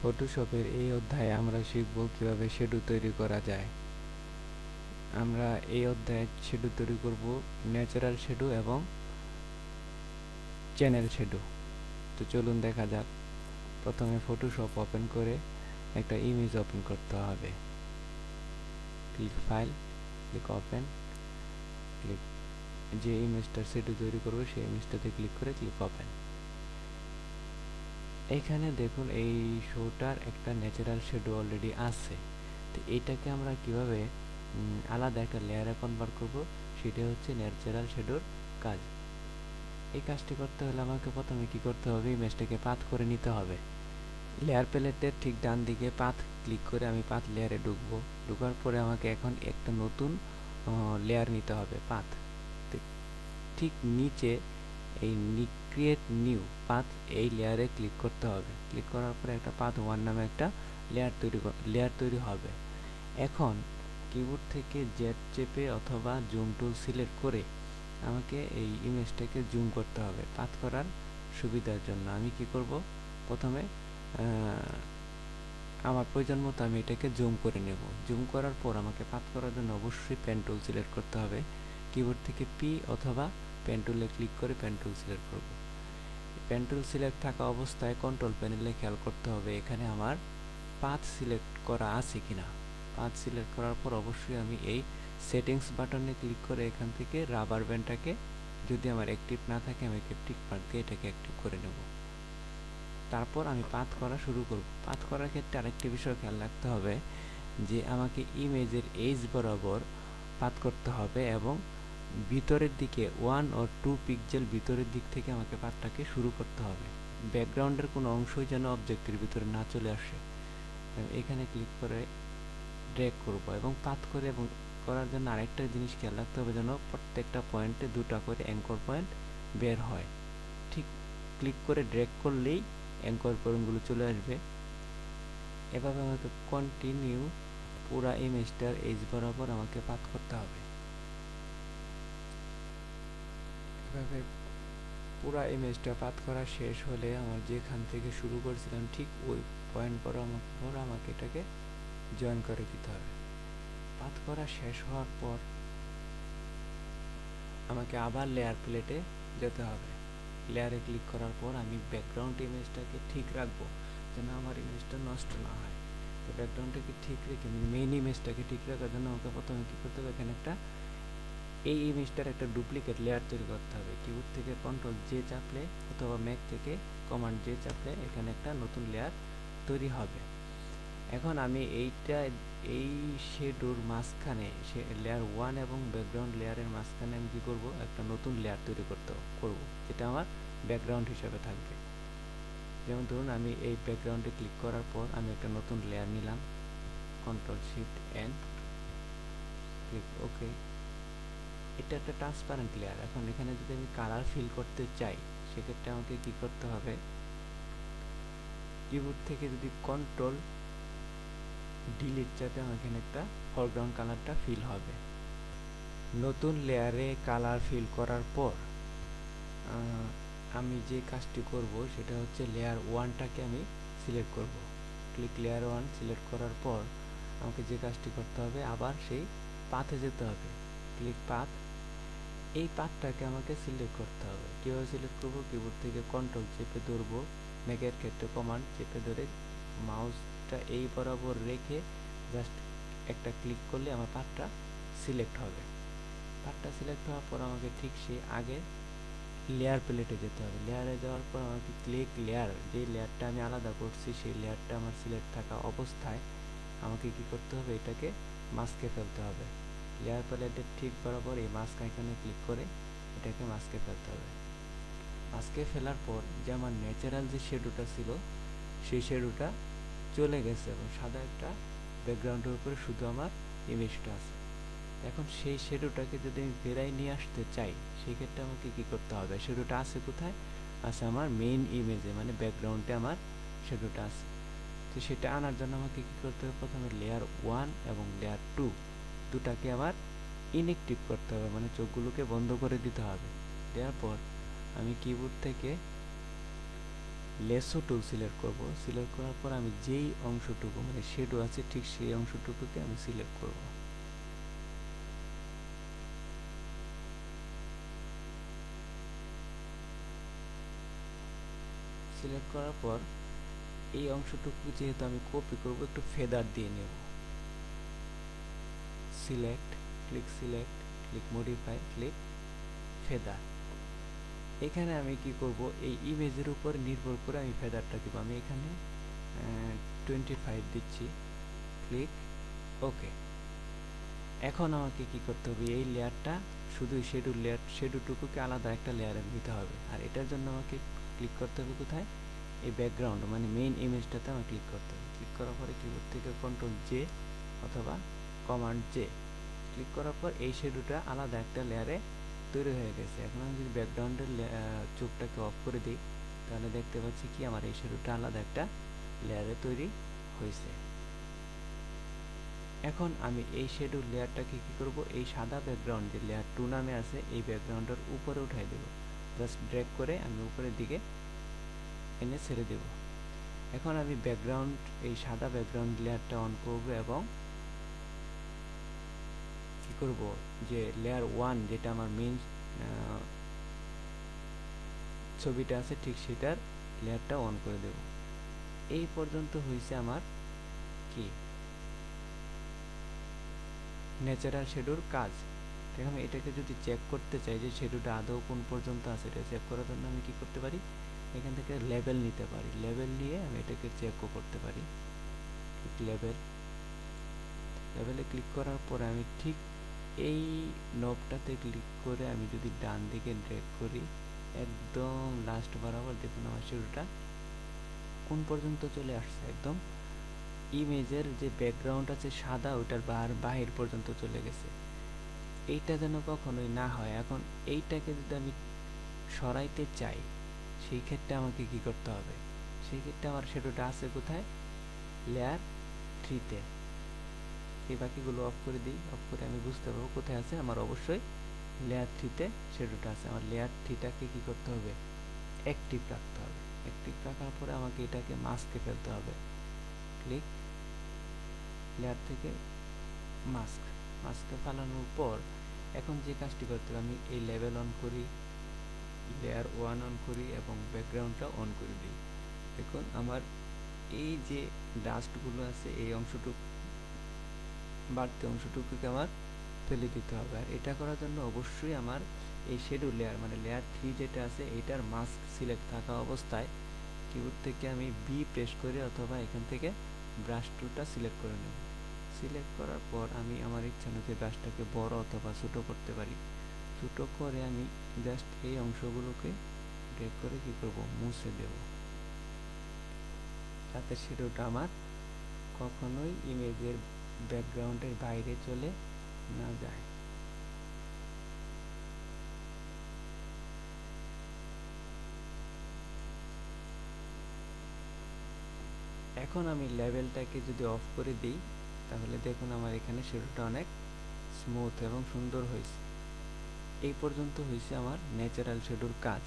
ফটোশপের এই অধ্যায়ে আমরা শিখব কিভাবে শ্যাডো তৈরি করা যায়। আমরা এই অধ্যায়ে শ্যাডো তৈরি করব ন্যাচারাল শ্যাডো এবং চ্যানেল শ্যাডো। তো চলুন দেখা যাক। প্রথমে ফটোশপ ওপেন করে একটা ইমেজ ওপেন করতে হবে। Click file, click open, click যে ইমেজটার শ্যাডো তৈরি করব সেই ইমেজটাতে ক্লিক করে ক্লিক ওপেন। এইখানে দেখুন এই শোটার একটা ন্যাচারাল শ্যাডো অলরেডি আছে। তো এইটাকে আমরা কিভাবে আলাদা একটা লেয়ারে কনভার্ট করব সেটা হচ্ছে ন্যাচারাল শ্যাডোর কাজ। এই কাজটি করতে হলে আমাকে প্রথমে কি করতে হবে, ইমেজটাকে পাথ করে নিতে হবে। লেয়ার প্যালেটের ঠিক ডান দিকে পাথ ক্লিক করে আমি পাথ লেয়ারে ঢুকবো। ঢোকার পরে আমাকে এখন একটা নতুন লেয়ার নিতে হবে পাথ। ঠিক নিচে এই ক্রিয়েট নিউ পাথ এই লেয়ারে ক্লিক করতে হবে। ক্লিক করার পরে একটা পাথ 1 নামে একটা লেয়ার তৈরি হবে। এখন কিবোর্ড থেকে জেড চেপে অথবা জুম টুল সিলেক্ট করে আমাকে এই ইমেজটাকে জুম করতে হবে পাথ করার সুবিধার জন্য। আমি কি করব, প্রথমে আমার প্রয়োজন মতো আমি এটাকে জুম করে নেব। জুম করার পর আমাকে পাথ করার জন্য অবশ্যই পেন টুল সিলেক্ট করতে হবে। কিবোর্ড থেকে পি অথবা পেন টুলে ক্লিক করে পেন টুল সিলেক্ট করব। পেন টুল সিলেক্ট থাকা অবস্থায় কন্ট্রোল প্যানেলে খেয়াল করতে হবে এখানে আমার পাথ সিলেক্ট করা আছে কিনা। পাথ সিলেক্ট করার পর অবশ্যই আমি এই সেটিংস বাটনে ক্লিক করে এখান থেকে রাবার ব্যান্ডটাকে, যদি আমার অ্যাক্টিভ না থাকে আমি টিক মার্ক দিয়ে এটাকে অ্যাক্টিভ করে নেব। তারপর আমি পাথ করা শুরু করব। পাথ করার ক্ষেত্রে আরেকটি বিষয় খেয়াল রাখতে হবে যে আমাকে ইমেজের এজ বরাবর পাথ করতে হবে এবং ভিতরের দিকে 1 ও 2 পিক্সেল ভিতরের দিক থেকে আমাকে পাথটাকে শুরু করতে হবে। ব্যাকগ্রাউন্ডের কোনো অংশই যেন অবজেক্টের ভিতরে না চলে আসে। এখানে ক্লিক করে ড্র্যাগ করব এবং পাথ করে এবং করার জন্য আরেকটা জিনিস খেয়াল রাখতে হবে যেন প্রত্যেকটা পয়েন্টে 2টা করে অ্যাঙ্কর পয়েন্ট বের হয়। ঠিক ক্লিক করে ড্র্যাগ করলেই অ্যাঙ্কর পয়েন্টগুলো চলে আসবে। এভাবে আমাকে কন্টিনিউ পুরা ইমেজটার এজ বরাবর আমাকে পাথ করতে হবে। এভাবে পুরা ইমেজটা পাথ করা শেষ হলে আমার যেখান থেকে শুরু করেছিলাম ঠিক ওই পয়েন্ট বরাবর আমাকে এটাকে জয়েন করে দিতে হবে। পাথ করা শেষ হওয়ার পর আমাকে আবার লেয়ার প্লেটে যেতে হবে। লেয়ারে ক্লিক করার পর আমি ব্যাকগ্রাউন্ড ইমেজটাকে ঠিক রাখবো যেন আমার ইমেজটা নষ্ট না হয়। তো ব্যাকগ্রাউন্ডটাকে ঠিক রেখে মেইন ইমেজটাকে ঠিক রাখার জন্য আমাকে প্রথমে কী করতে হবে, এখানে একটা এই ইমেজটার একটা ডুপ্লিকেট লেয়ার তৈরি করতে হবে। কিবোর্ড থেকে কন্ট্রোল জে চাপলে অথবা ম্যাক থেকে কমান্ড জে চাপলে এখানে একটা নতুন লেয়ার তৈরি হবে। এখন আমি এই শ্যাডোর মাঝখানে লেয়ার 1 এবং ব্যাকগ্রাউন্ড লেয়ারের মাঝখানে আমি কী করব, একটা নতুন লেয়ার তৈরি করব যেটা আমার ব্যাকগ্রাউন্ড হিসেবে থাকবে। যেমন ধরুন আমি এই ব্যাকগ্রাউন্ডে ক্লিক করার পর আমি একটা নতুন লেয়ার নিলাম, কন্ট্রোল শিফট এন, ক্লিক ওকে। এটা একটা ট্রান্সপারেন্ট লেয়ার। এখন এখানে যদি আমি কালার ফিল করতে চাই সেক্ষেত্রে আমাকে কি করতে হবে, কিবোর্ড থেকে যদি কন্ট্রোল ডিলিট চাপে আমার এখানে একটা ফরগ্রাউন্ড কালারটা ফিল হবে। নতুন লেয়ারে কালার ফিল করার পর আমি যে কাজটি করব সেটা হচ্ছে লেয়ার 1টাকে আমি সিলেক্ট করব। ক্লিক লেয়ার 1 সিলেক্ট করার পর আমাকে যে কাজটি করতে হবে আবার সেই পাথে যেতে হবে। ক্লিক পাথ, এই পাথটাকে আমাকে সিলেক্ট করতে হবে। কীভাবে সিলেক্ট করব, কিবোর্ড থেকে কন্ট্রোল চেপে ধরবো, ম্যাকের ক্ষেত্রে কমান্ড চেপে ধরে মাউসটা এই বরাবর রেখে জাস্ট একটা ক্লিক করলে আমার পাথটা সিলেক্ট হবে। পাথটা সিলেক্ট হওয়ার পর আমাকে ঠিক সেই আগে লেয়ার প্লেটে যেতে হবে। লেয়ারে যাওয়ার পর আমাকে ক্লিক লেয়ার, যে লেয়ারটা আমি আলাদা করছি সেই লেয়ারটা আমার সিলেক্ট থাকা অবস্থায় আমাকে কি করতে হবে, এটাকে মাস্কে ফেলতে হবে। লেয়ার প্যালেটের ঠিক বরাবর এই মাস্ক আইকনে ক্লিক করে এটাকে মাস্কে ফেলতে হবে। মাস্কে ফেলার পর যে আমার ন্যাচারাল যে শ্যাডোটা ছিল সেই শ্যাডোটা চলে গেছে এবং সাদা একটা ব্যাকগ্রাউন্ডের উপরে শুধু আমার ইমেজটা আছে। এখন সেই শ্যাডোটাকে যদি আমি বেরাই নিয়ে আসতে চাই সেক্ষেত্রে আমাকে কি করতে হবে, শ্যাডোটা আছে কোথায়, আছে আমার মেইন ইমেজে, মানে ব্যাকগ্রাউন্ডে আমার শ্যাডোটা আছে। তো সেটা আনার জন্য আমাকে কি করতে হবে, প্রথমে লেয়ার 1 এবং লেয়ার 2 দুটাকে আবার ইনঅ্যাক্টিভ করতে হবে, মানে চোখগুলোকে বন্ধ করে দিতে হবে। দেওয়ার পর আমি কিবোর্ড থেকে লেসো টুল সিলেক্ট করব। সিলেক্ট করার পর আমি যেই অংশটুকু মানে শেডো আছে ঠিক সেই অংশটুকুকে আমি সিলেক্ট করব। সিলেক্ট করার পর এই অংশটুকু যেহেতু আমি কপি করব, একটু ফেদার দিয়ে নেব। Select, click modify, click feather. এখানে আমি কি করব, এই ইমেজের উপর নির্ভর করে আমি ফেদারটা দিব। আমি এখানে 25 দিচ্ছি, ক্লিক ওকে। এখন আমাকে কি করতে হবে, এই লেয়ারটা শুধু শেডোটুকুকে আলাদা একটা লেয়ারে দিতে হবে। আর এটার জন্য আমাকে ক্লিক করতে হবে কোথায়, এই ব্যাকগ্রাউন্ড মানে মেইন ইমেজটাতে আমার ক্লিক করতে হবে। ক্লিক করার পরে কিবোর্ড থেকে কন্ট্রোল জে অথবা কমান্ড জে ক্লিক করার পর এই শেডোটা আলাদা একটা লেয়ারে তৈরি হয়ে গেছে। এখন আমি যদি ব্যাকগ্রাউন্ডের চোখটাকে অফ করে দিই, তাহলে দেখতে পাচ্ছি কি আমার এই শেডোটা আলাদা একটা লেয়ারে তৈরি হয়েছে। এখন আমি এই শেডো লেয়ারটাকে কি করব, এই সাদা ব্যাকগ্রাউন্ড যে লেয়ার 2 নামে আছে এই ব্যাকগ্রাউন্ডের উপরে উঠাই দেব। জাস্ট ড্র্যাগ করে আমি উপরের দিকে এনে ছেড়ে দেব। এখন আমি ব্যাকগ্রাউন্ড এই সাদা ব্যাকগ্রাউন্ড লেয়ারটা অন করব এবং কি করব, যে লেয়ার 1 যেটা আমার মেইন ছবিটা আছে ঠিক সেটার লেয়ারটা অন করে দেব। এই পর্যন্ত হয়েছে আমার কি ন্যাচারাল শেডোর কাজ। এখন এটাকে যদি চেক করতে চাই যে শেডোটা আদৌ কোন পর্যন্ত আছে, এটা চেক করার জন্য আমি কি করতে পারি, এখান থেকে লেভেল নিতে পারি। লেভেল নিয়ে আমি এটাকে চেকও করতে পারি। লেভেলে ক্লিক করার পরে আমি ঠিক এই নবটাতে ক্লিক করে আমি যদি ডান দিকে ড্র্যাগ করি একদম লাস্ট বরাবর, দেখুন আমার শেডোটা কোন পর্যন্ত চলে আসছে, একদম ইমেজের যে ব্যাকগ্রাউন্ড আছে সাদা ওটার বাহির পর্যন্ত চলে গেছে। এইটা যেন কখনোই না হয়। এখন এইটাকে যদি আমি সরাইতে চাই সেই ক্ষেত্রে আমাকে কি করতে হবে, সেই ক্ষেত্রে আমার শেডোটা আছে কোথায়, লেয়ার 3-তে। এই বাকিগুলো অফ করে দিই, অফ করে আমি বুঝতে পারবো কোথায় আছে। আমার অবশ্যই লেয়ার 3-তে শেডোটা আছে। আমার লেয়ার 3টাকে কি করতে হবে, অ্যাক্টিভ রাখতে হবে। অ্যাক্টিভ রাখার পরে আমাকে এটাকে মাস্কে ফেলতে হবে। ক্লিক, লেয়ার থেকে মাস্কে ফেলানোর পর এখন যে কাজটি করতে হবে, আমি এই লেভেল অন করি, লেয়ার 1 অন করি এবং ব্যাকগ্রাউন্ডটা অন করে দিই। দেখুন আমার এই যে ডাস্টগুলো আছে এই অংশটুকু বাড়তি অংশটুকুকে আমার ফেলে দিতে হবে। আর এটা করার জন্য অবশ্যই আমার এই শেডো লেয়ার মানে লেয়ার 3 যেটা আছে এটার মাস্ক সিলেক্ট থাকা অবস্থায় কিবোর্ড থেকে আমি বি প্রেস করে অথবা এখান থেকে ব্রাশ টুলটা সিলেক্ট করে নেব। সিলেক্ট করার পর আমি আমার ইচ্ছা অনুযায়ী ব্রাশটাকে বড় অথবা ছোট করতে পারি। ছোট করে আমি জাস্ট এই অংশগুলোকে ড্র্যাগ করে কি করব, মুছে দেব, যাতে শেডোটা আমার কখনোই ইমেজের ব্যাকগ্রাউন্ডের বাইরে চলে না যায়। এখন আমি লেভেলটাকে যদি অফ করে দিই, তাহলে দেখুন আমার এখানে শেডোটা অনেক স্মুথ এবং সুন্দর হয়েছে। এই পর্যন্ত হয়েছে আমার ন্যাচারাল শেডোর কাজ।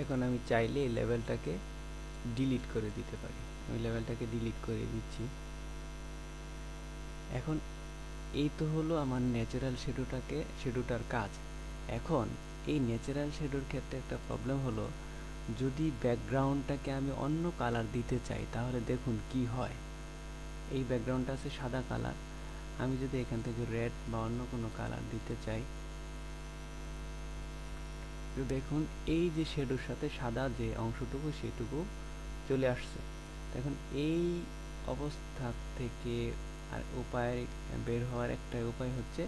এখন আমি চাইলে এই লেভেলটাকে ডিলিট করে দিতে পারি। আমি লেভেলটাকে ডিলিট করে দিচ্ছি। এখন এই তো হলো আমার ন্যাচারাল শেডোটার কাজ। এখন এই ন্যাচারাল শেডোর ক্ষেত্রে একটা প্রবলেম হলো, যদি ব্যাকগ্রাউন্ডটাকে আমি অন্য কালার দিতে চাই তাহলে দেখুন কি হয়। এই ব্যাকগ্রাউন্ডটা আছে সাদা কালার, আমি যদি এখান থেকে রেড বা অন্য কোনো কালার দিতে চাই, তো দেখুন এই যে শেডোর সাথে সাদা যে অংশটুকু সেটুকু চলে আসছে। দেখুন এই অবস্থা থেকে আর উপায় বের হওয়ার একটা উপায় হচ্ছে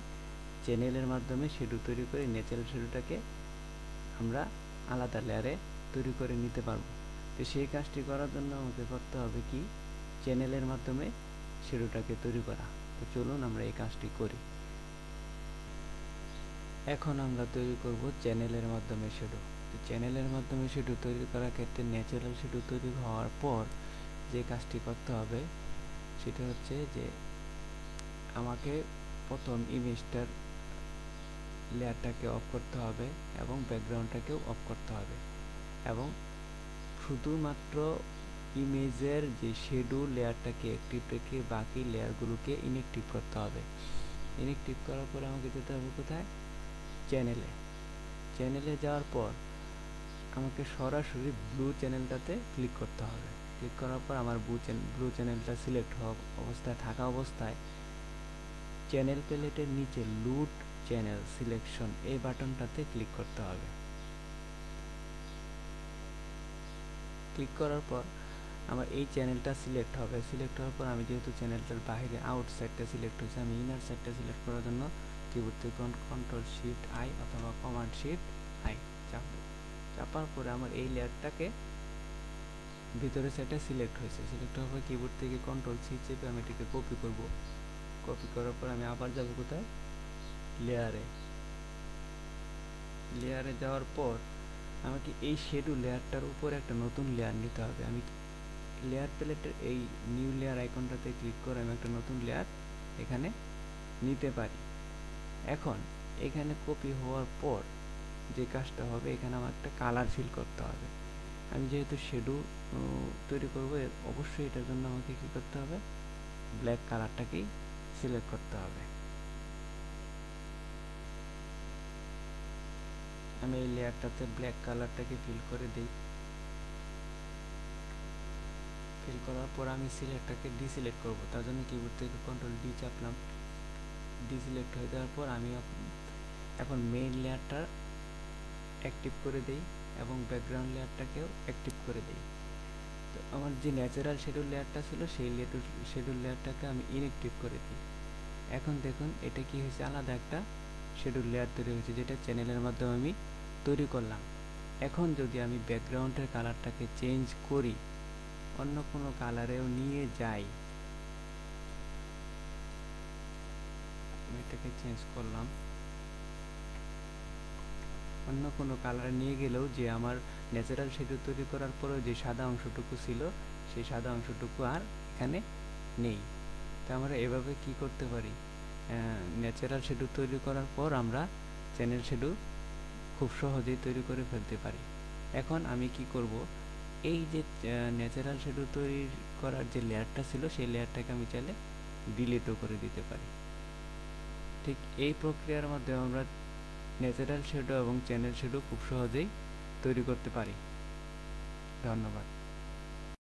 চ্যানেলের মাধ্যমে শেডো তৈরি করে ন্যাচারাল শেডোটাকে আমরা আলাদা লেয়ারে তৈরি করে নিতে পারবো। তো সেই কাজটি করার জন্য আমাকে করতে হবে কি, চ্যানেলের মাধ্যমে শেডোটাকে তৈরি করা। তো চলুন আমরা এই কাজটি করি। এখন আমরা তৈরি করব চ্যানেলের মাধ্যমে শেডো। তো চ্যানেলের মাধ্যমে শেডো তৈরি করার ক্ষেত্রে ন্যাচারাল শেডো তৈরি হওয়ার পর যে কাজটি করতে হবে সেটা হচ্ছে যে আমাকে প্রথম ইমেজটার লেয়ারটাকে অফ করতে হবে এবং ব্যাকগ্রাউন্ডটাকেও অফ করতে হবে। এবং শুধুমাত্র ইমেজের যে শেডো লেয়ারটাকে অ্যাক্টিভ রেখে বাকি লেয়ারগুলোকে ইনঅ্যাক্টিভ করতে হবে। ইনঅ্যাক্টিভ করার পরে আমাকে যেতে হবে কোথায়, চ্যানেলে যাওয়ার পর আমাকে সরাসরি ব্লু চ্যানেলটাতে ক্লিক করতে হবে। ক্লিক করার পর আমার ব্লু চ্যানেলটা সিলেক্ট হওয়া অবস্থায় থাকা অবস্থায় চ্যানেল প্যালেটের নিচে লুট চ্যানেল সিলেকশন এই বাটনটাতে ক্লিক করতে হবে। ক্লিক করার পর আমার এই চ্যানেলটা সিলেক্ট হবে। সিলেক্ট হওয়ার পর আমি যেহেতু চ্যানেলটার বাইরে আউটসাইডটা সিলেক্ট হয়েছে, আমি ইনার সাইডটা সিলেক্ট করার জন্য কিবোর্ড থেকে কন্ট্রোল শিফট আই অথবা কমান্ড শিফট আই চাপবো। চাপার পরে আমার এই লেয়ারটাকে ভিতরে সাইডটা সিলেক্ট হয়েছে। সিলেক্ট হওয়ার পর কিবোর্ড থেকে কন্ট্রোল সি চেপে আমি এটাকে কপি করব। কপি করার পর আমি আবার যাব কোথায়, লেয়ারে যাওয়ার পর আমাকে এই শেডো লেয়ারটার উপরে একটা নতুন লেয়ার নিতে হবে। আমি লেয়ার প্যালেটের এই নিউ লেয়ার আইকনটাতে ক্লিক করে আমি একটা নতুন লেয়ার এখানে নিতে পারি। এখন এখানে কপি হওয়ার পর যে কাজটা হবে, এখানে আমার একটা কালার ফিল করতে হবে। আমি যেহেতু শেডো তৈরি করব, অবশ্যই এটার জন্য আমাকে কী করতে হবে, ব্ল্যাক কালারটাকেই সিলেক্ট করতে হবে। আমি এই লেয়ারটাতে ব্ল্যাক কালারটাকে ফিল করে দিই। ফিল করার পর আমি সিলেক্টটাকে ডিসিলেক্ট করব। তার জন্য কিবোর্ড থেকে কন্ট্রোল ডি চাপলাম। ডিসিলেক্ট হয়ে যাওয়ার পর আমি এখন মেইন লেয়ারটা অ্যাক্টিভ করে দেই এবং ব্যাকগ্রাউন্ড লেয়ারটাকেও অ্যাক্টিভ করে দেই। তো আমার যে ন্যাচারাল শেডুল লেয়ারটা ছিল সেই শেডুল লেয়ারটাকে আমি ইনঅ্যাক্টিভ করে দিই। এখন দেখুন এটা কি হয়েছে, আলাদা একটা শেডুল লেয়ার তৈরি হয়েছে, যেটা চ্যানেলের মাধ্যমে আমি তৈরি করলাম। এখন যদি আমি ব্যাকগ্রাউন্ডের কালারটাকে চেঞ্জ করি, অন্য কোনো কালারেও নিয়ে যাই, আমি এটাকে চেঞ্জ করলাম, অন্য কোনো কালার নিয়ে গেলেও যে আমার ন্যাচারাল শেডো তৈরি করার পরেও যে সাদা অংশটুকু ছিল সেই সাদা অংশটুকু আর এখানে নেই। তা আমরা এভাবে কি করতে পারি, ন্যাচারাল শেডো তৈরি করার পর আমরা চ্যানেল শেডো খুব সহজেই তৈরি করে ফেলতে পারি। এখন আমি কি করব, এই যে ন্যাচারাল শেডো তৈরি করার যে লেয়ারটা ছিল সেই লেয়ারটাকে আমি চাইলে ডিলিটও করে দিতে পারি। ঠিক এই প্রক্রিয়ার মাধ্যমে আমরা ন্যাচারাল শেডো এবং চ্যানেল শেডো খুব সহজেই তৈরি করতে পারি। ধন্যবাদ।